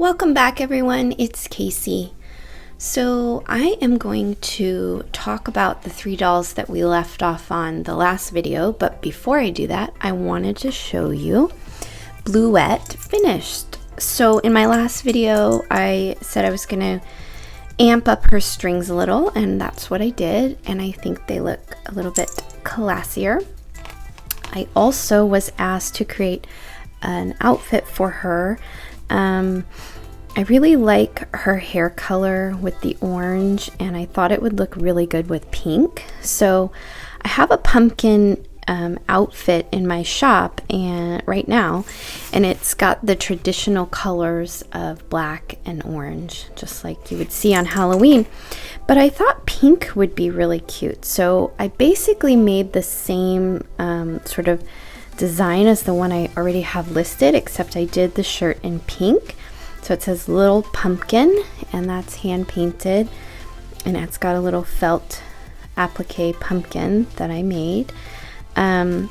Welcome back, everyone. It's Casey. So I am going to talk about the 3 dolls that we left off on the last video, but before I do that, I wanted to show you Blythe finished. So in my last video, I said I was going to amp up her strings a little, and that's what I did, and I think they look a little bit classier. I also was asked to create an outfit for her. I really like her hair color with the orange, and I thought it would look really good with pink. So I have a pumpkin outfit in my shop and right now, and it's got the traditional colors of black and orange, just like you would see on Halloween. But I thought pink would be really cute, so I basically made the same sort of design as the one I already have listed, except I did the shirt in pink. So it says Little Pumpkin, and that's hand painted, and it's got a little felt applique pumpkin that I made. And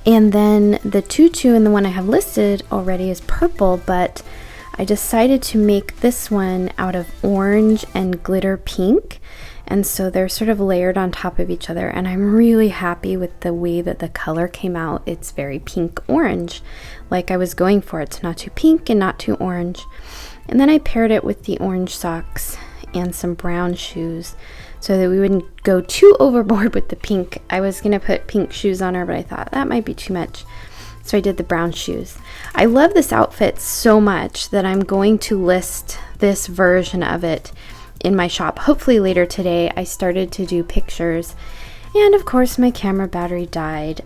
then the tutu and the one I have listed already is purple, but I decided to make this one out of orange and glitter pink. And so they're sort of layered on top of each other, and I'm really happy with the way that the color came out. It's very pink orange, like I was going for. It's not too pink and not too orange. And then I paired it with the orange socks and some brown shoes so that we wouldn't go too overboard with the pink. I was gonna put pink shoes on her, but I thought that might be too much. So I did the brown shoes. I love this outfit so much that I'm going to list this version of it in my shop. Hopefully later today. I started to do pictures, and of course my camera battery died,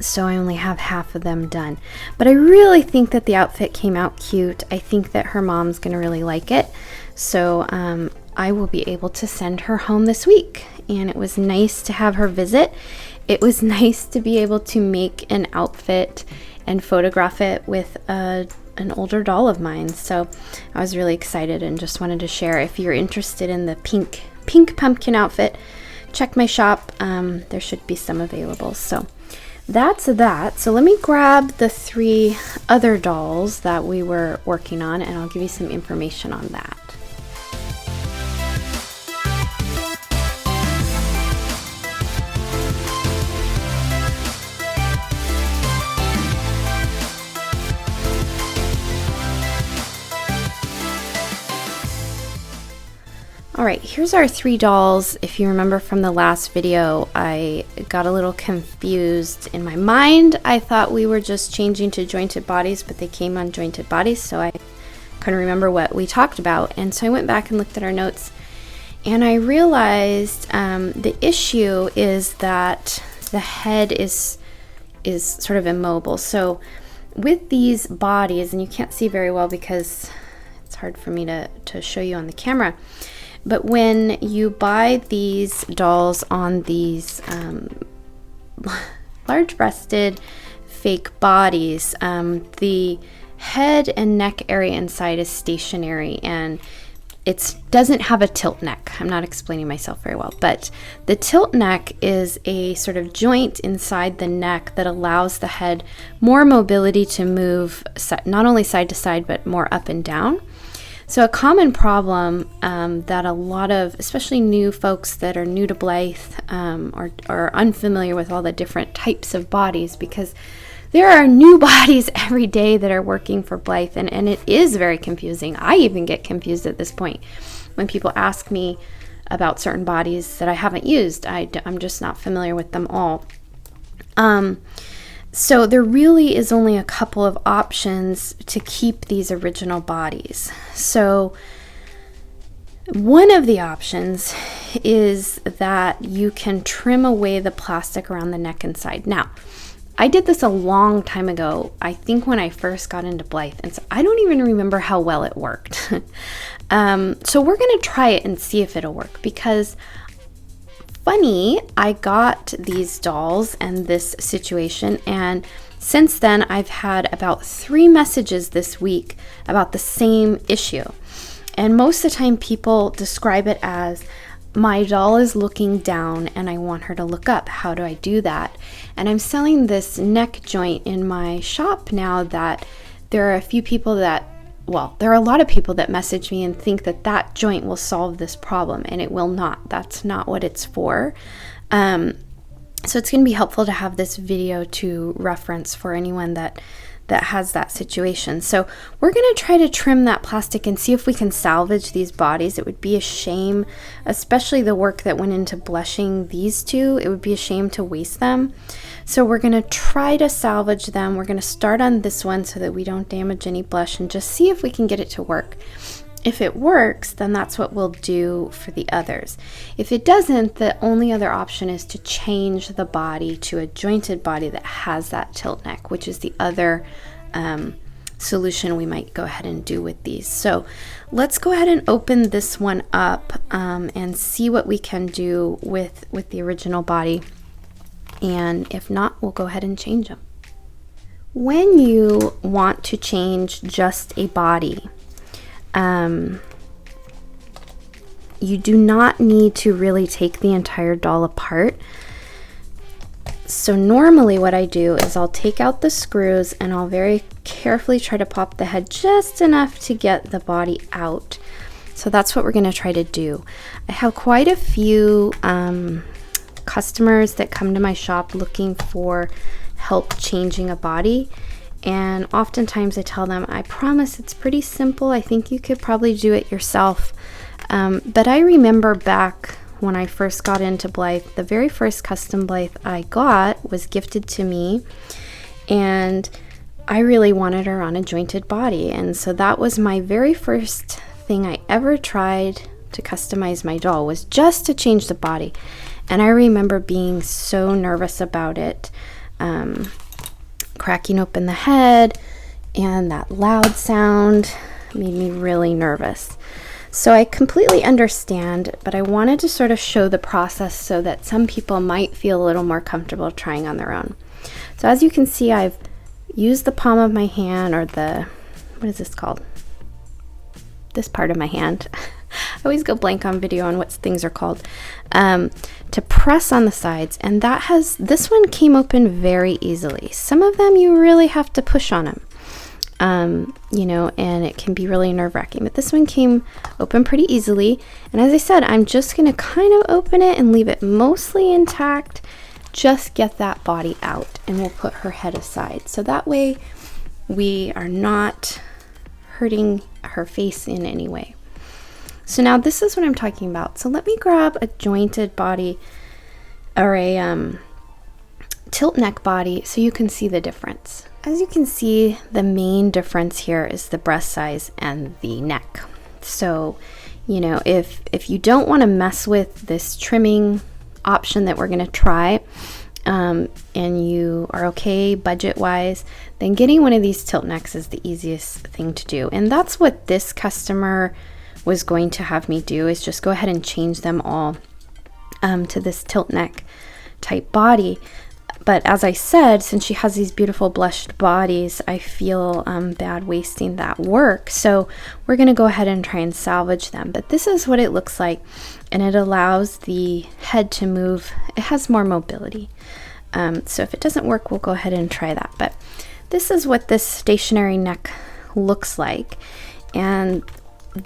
so I only have half of them done. But I really think that the outfit came out cute. I think that her mom's gonna really like it, so I will be able to send her home this week. And it was nice to have her visit. It was nice to be able to make an outfit and photograph it with an older doll of mine. So I was really excited and just wanted to share. If you're interested in the pink pumpkin outfit, check my shop. There should be some available. So that's that. So let me grab the 3 other dolls that we were working on, and I'll give you some information on that. All right, here's our 3 dolls. If you remember from the last video, I got a little confused in my mind. I thought we were just changing to jointed bodies, but they came on jointed bodies, so I couldn't remember what we talked about. And so I went back and looked at our notes, and I realized the issue is that the head is sort of immobile. So with these bodies, and you can't see very well because it's hard for me to show you on the camera, but when you buy these dolls on these large-breasted fake bodies, the head and neck area inside is stationary, and it doesn't have a tilt neck. I'm not explaining myself very well, but the tilt neck is a sort of joint inside the neck that allows the head more mobility to move not only side to side, but more up and down. So a common problem that a lot of, especially new folks that are new to Blythe, are unfamiliar with all the different types of bodies, because there are new bodies every day that are working for Blythe, and it is very confusing. I even get confused at this point when people ask me about certain bodies that I haven't used. I'm just not familiar with them all. So there really is only a couple of options to keep these original bodies. So one of the options is that you can trim away the plastic around the neck and side. Now, I did this a long time ago, I think when I first got into Blythe, and so I don't even remember how well it worked. So we're going to try it and see if it'll work, because funny, I got these dolls and this situation, and since then I've had about 3 messages this week about the same issue. And most of the time people describe it as, my doll is looking down and I want her to look up. How do I do that? And I'm selling this neck joint in my shop now that there are a few people that well, there are a lot of people that message me and think that that joint will solve this problem, and it will not. That's not what it's for. So it's going to be helpful to have this video to reference for anyone that has that situation. So we're going to try to trim that plastic and see if we can salvage these bodies. It would be a shame, especially the work that went into blushing these two. It would be a shame to waste them. So we're going to try to salvage them. We're going to start on this one so that we don't damage any blush and just see if we can get it to work. If it works, then that's what we'll do for the others. If it doesn't, the only other option is to change the body to a jointed body that has that tilt neck, which is the other solution we might go ahead and do with these. So let's go ahead and open this one up and see what we can do with the original body. And if not, we'll go ahead and change them. When you want to change just a body, you do not need to really take the entire doll apart. So normally what I do is I'll take out the screws and I'll very carefully try to pop the head just enough to get the body out. So that's what we're going to try to do. I have quite a few customers that come to my shop looking for help changing a body. And oftentimes I tell them, I promise it's pretty simple. I think you could probably do it yourself. But I remember back when I first got into Blythe, the very first custom Blythe I got was gifted to me. And I really wanted her on a jointed body. And so that was my very first thing I ever tried to customize my doll, was just to change the body. And I remember being so nervous about it. Cracking open the head and that loud sound made me really nervous. So I completely understand, but I wanted to sort of show the process so that some people might feel a little more comfortable trying on their own. So as you can see, I've used the palm of my hand, or what is this called? This part of my hand. I always go blank on video on what things are called. To press on the sides, and this one came open very easily. Some of them you really have to push on them, you know, and it can be really nerve-wracking, but this one came open pretty easily. And as I said, I'm just going to kind of open it and leave it mostly intact, just get that body out, and we'll put her head aside. So that way we are not hurting her face in any way. So now this is what I'm talking about. So let me grab a jointed body or a tilt neck body so you can see the difference. As you can see, the main difference here is the breast size and the neck. So, you know, if you don't want to mess with this trimming option that we're going to try, and you are okay budget-wise, then getting one of these tilt necks is the easiest thing to do. And that's what this customer was going to have me do, is just go ahead and change them all to this tilt neck type body. But as I said, since she has these beautiful blushed bodies, I feel bad wasting that work. So we're going to go ahead and try and salvage them. But this is what it looks like, and it allows the head to move. It has more mobility. So if it doesn't work, we'll go ahead and try that. But this is what this stationary neck looks like. And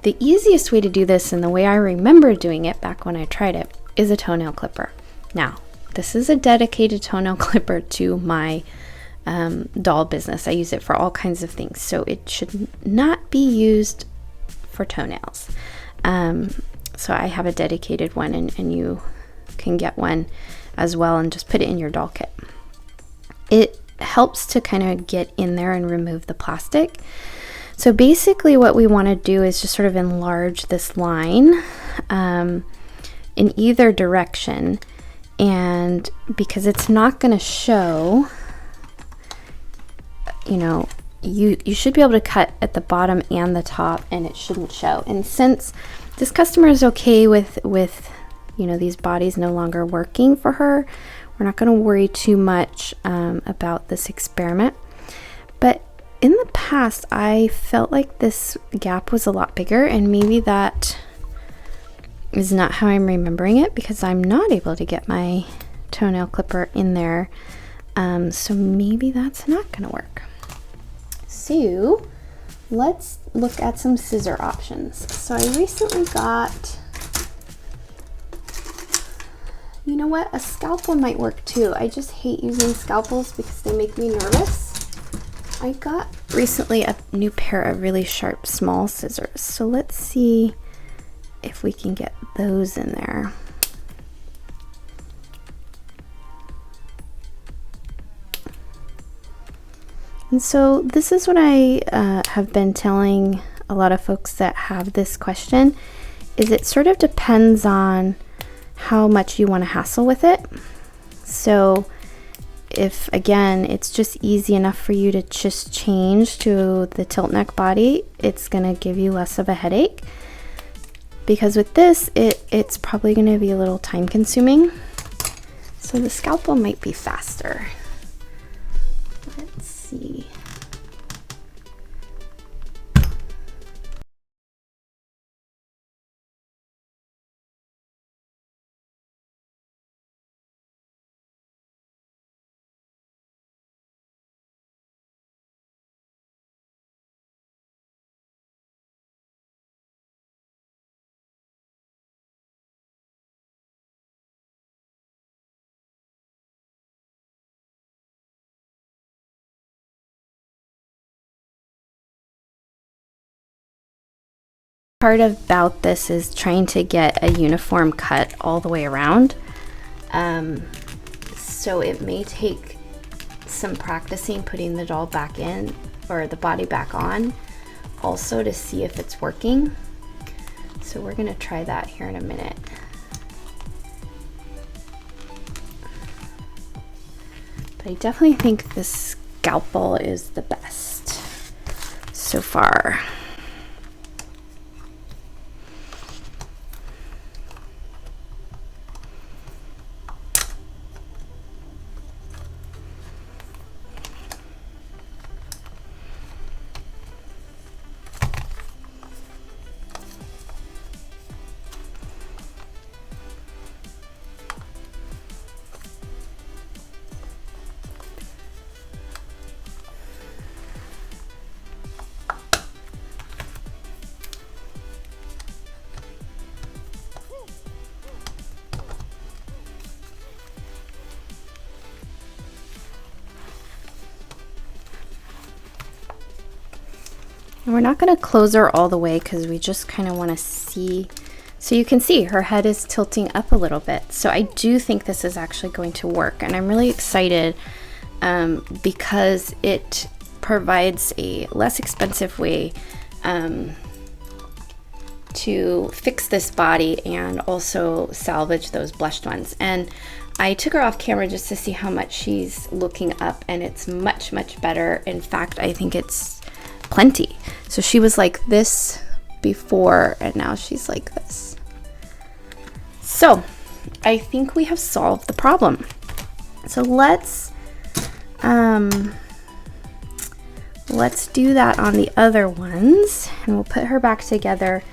the easiest way to do this, and the way I remember doing it back when I tried it, is a toenail clipper. Now, this is a dedicated toenail clipper to my doll business. I use it for all kinds of things, so it should not be used for toenails. So I have a dedicated one, and you can get one as well and just put it in your doll kit. It helps to kind of get in there and remove the plastic. So basically what we want to do is just sort of enlarge this line in either direction. And because it's not going to show, you know, you should be able to cut at the bottom and the top, and it shouldn't show. And since this customer is okay with you know, these bodies no longer working for her, we're not going to worry too much about this experiment. But in the past, I felt like this gap was a lot bigger, and maybe that is not how I'm remembering it, because I'm not able to get my toenail clipper in there. So maybe that's not going to work. So let's look at some scissor options. So I recently got, you know what, a scalpel might work too. I just hate using scalpels because they make me nervous. I got recently a new pair of really sharp small scissors. So let's see if we can get those in there. And so this is what I have been telling a lot of folks that have this question, is it sort of depends on how much you want to hassle with it. So if, again, it's just easy enough for you to just change to the tilt neck body, it's going to give you less of a headache. Because with this, it's probably going to be a little time consuming. So the scalpel might be faster. Let's see. Part about this is trying to get a uniform cut all the way around. So it may take some practicing putting the doll back in, or the body back on, also to see if it's working. So we're gonna try that here in a minute. But I definitely think the scalpel is the best so far. And we're not going to close her all the way because we just kind of want to see. So you can see her head is tilting up a little bit. So I do think this is actually going to work. And I'm really excited because it provides a less expensive way to fix this body and also salvage those blushed ones. And I took her off camera just to see how much she's looking up, and it's much, much better. In fact, I think it's plenty. So she was like this before, and now she's like this. So I think we have solved the problem. So let's do that on the other ones, and we'll put her back together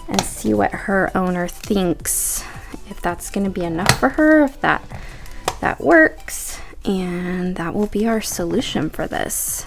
and see what her owner thinks, if that's going to be enough for her, if that works, and that will be our solution for this.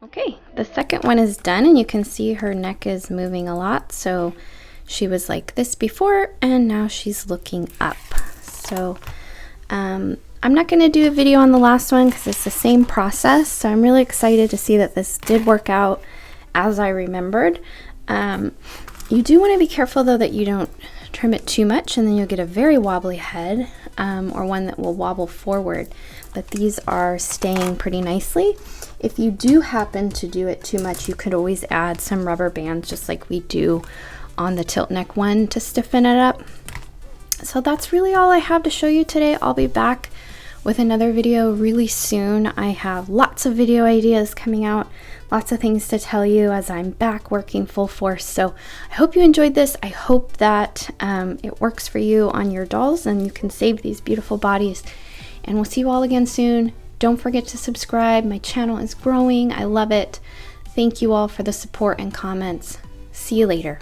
Okay, the second one is done, and you can see her neck is moving a lot. So she was like this before, and now she's looking up. So I'm not going to do a video on the last one because it's the same process. So I'm really excited to see that this did work out as I remembered. You do want to be careful though that you don't trim it too much, and then you'll get a very wobbly head, or one that will wobble forward. But these are staying pretty nicely. If you do happen to do it too much, you could always add some rubber bands just like we do on the tilt neck one to stiffen it up. So that's really all I have to show you today. I'll be back with another video really soon. I have lots of video ideas coming out, lots of things to tell you as I'm back working full force. So I hope you enjoyed this. I hope that it works for you on your dolls and you can save these beautiful bodies. And we'll see you all again soon. Don't forget to subscribe. My channel is growing. I love it. Thank you all for the support and comments. See you later.